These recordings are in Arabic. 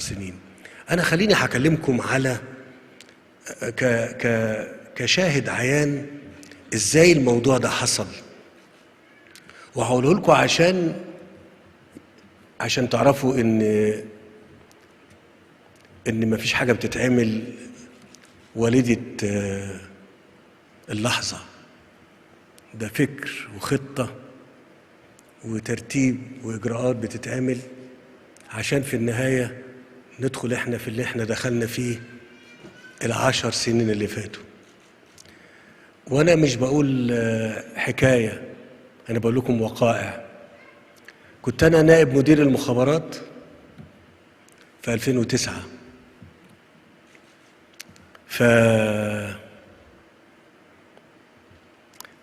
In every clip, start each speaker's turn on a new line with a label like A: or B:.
A: سنين. أنا خليني هكلمكم على كشاهد عيان إزاي الموضوع ده حصل، وهقوله لكم عشان تعرفوا إن مفيش حاجة بتتعمل والدة اللحظة. ده فكر وخطة وترتيب وإجراءات بتتعمل عشان في النهاية ندخل احنا في اللي احنا دخلنا فيه 10 سنين اللي فاتوا. وانا مش بقول حكاية، انا بقول لكم وقائع. كنت انا نائب مدير المخابرات في 2009،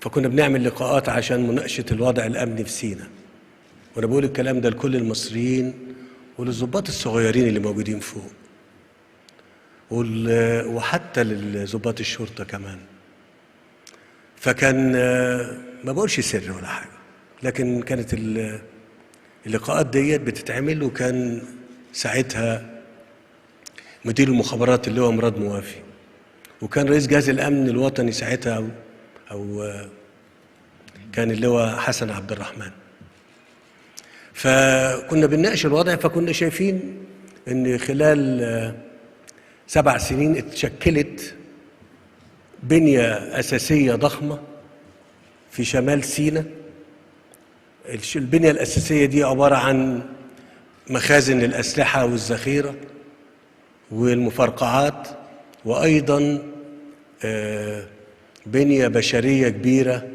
A: فكنا بنعمل لقاءات عشان مناقشة الوضع الأمني في سيناء، وانا بقول الكلام ده لكل المصريين وللضباط الصغيرين اللي موجودين فوق، وحتى للضباط الشرطة كمان. فكان ما بقولش سر ولا حاجة، لكن كانت اللقاءات ديت بتتعمل، وكان ساعتها مدير المخابرات اللي هو مراد موافي، وكان رئيس جهاز الأمن الوطني ساعتها أو كان اللي هو حسن عبد الرحمن. فكنا بنناقش الوضع، فكنا شايفين ان خلال 7 سنين اتشكلت بنية أساسية ضخمة في شمال سيناء. البنية الأساسية دي عبارة عن مخازن للأسلحة والذخيرة والمفرقعات، وأيضا بنية بشرية كبيرة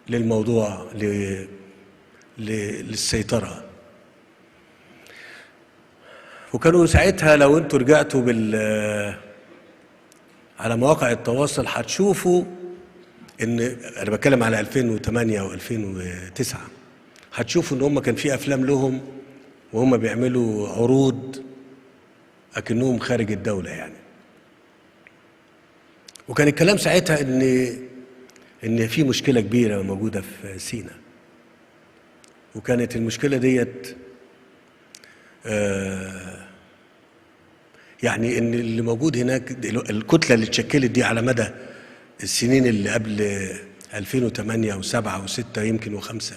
A: للموضوع للسيطرة. وكانوا ساعتها لو انتوا رجعتوا على مواقع التواصل هتشوفوا ان انا بتكلم على 2008 و 2009، هتشوفوا ان هم كان في افلام لهم وهم بيعملوا عروض اكنهم خارج الدولة يعني. وكان الكلام ساعتها ان في مشكلة كبيرة موجودة في سيناء، وكانت المشكلة ديت يعني ان اللي موجود هناك الكتلة اللي اتشكلت دي على مدى السنين اللي قبل 2008 و7 و6 يمكن و5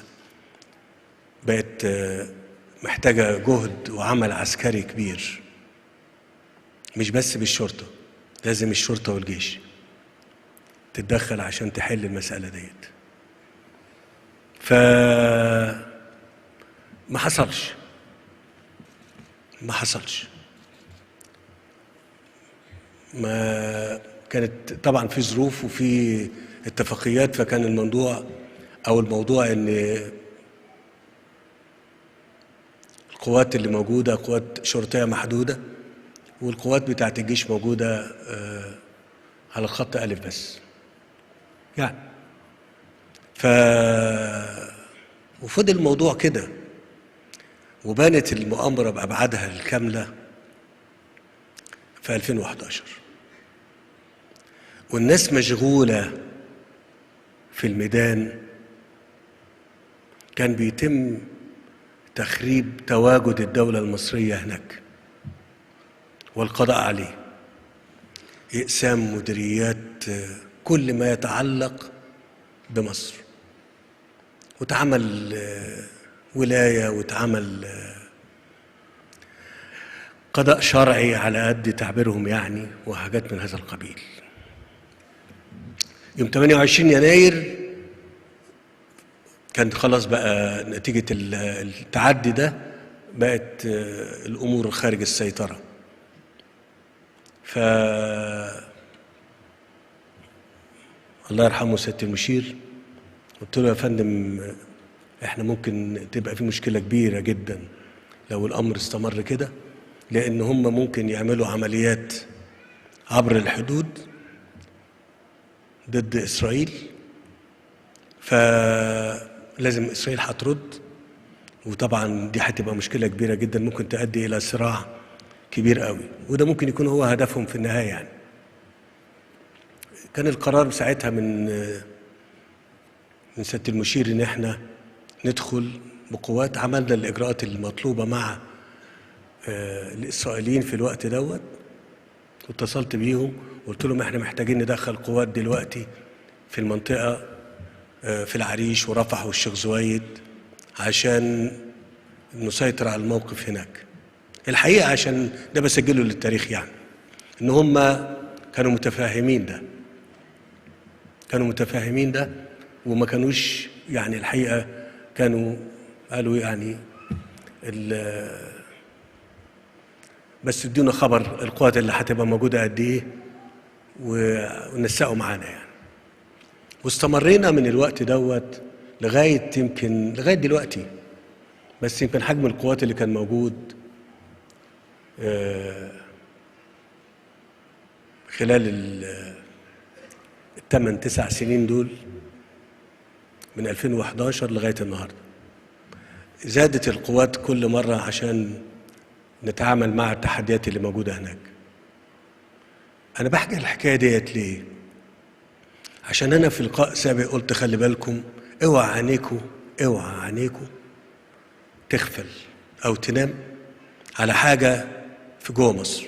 A: بقت محتاجة جهد وعمل عسكري كبير، مش بس بالشرطة، لازم الشرطة والجيش تتدخل عشان تحل المسألة ديت. ما حصلش. ما كانت طبعا في ظروف وفي اتفاقيات، فكان الموضوع ان القوات اللي موجودة قوات شرطية محدودة، والقوات بتاعت الجيش موجودة على خط ألف بس يعني. وفضل الموضوع كده، وبانت المؤامرة بأبعادها الكاملة في 2011، والناس مشغولة في الميدان. كان بيتم تخريب تواجد الدولة المصرية هناك والقضاء عليه، إقسام مديريات، كل ما يتعلق بمصر، وتعمل ولاية وتعمل قضاء شرعي على قد تعبيرهم يعني، وحاجات من هذا القبيل. يوم 28 يناير كان خلاص بقى نتيجة التعدي ده بقت الأمور خارج السيطرة. الله يرحمه سيادة المشير، قلت له يا فندم احنا ممكن تبقى في مشكلة كبيرة جدا لو الأمر استمر كده، لأن هم ممكن يعملوا عمليات عبر الحدود ضد إسرائيل، فلازم إسرائيل هترد، وطبعا دي هتبقى مشكلة كبيرة جدا ممكن تؤدي إلى صراع كبير قوي، وده ممكن يكون هو هدفهم في النهاية يعني. كان القرار ساعتها من سيادة المشير إن احنا ندخل بقوات. عملنا الإجراءات المطلوبة مع الإسرائيليين في الوقت دوت، واتصلت بيهم وقلت لهم احنا محتاجين ندخل قوات دلوقتي في المنطقة، في العريش ورفح والشيخ زويد، عشان نسيطر على الموقف هناك. الحقيقة عشان ده بسجله للتاريخ، يعني ان هم كانوا متفاهمين ده وما كانوش، يعني الحقيقة كانوا قالوا يعني بس ادونا خبر القوات اللي هتبقى موجودة قد ايه ونسقوا معانا يعني. واستمرينا من الوقت دوت يمكن لغاية دلوقتي، بس يمكن حجم القوات اللي كان موجود خلال الثمان 9 سنين دول من 2011 لغاية النهاردة، زادت القوات كل مرة عشان نتعامل مع التحديات اللي موجودة هناك. أنا بحكي الحكاية ديت ليه؟ عشان أنا في لقاء سابق قلت خلي بالكم، اوعى عينيكوا تغفل أو تنام على حاجة في جوه مصر.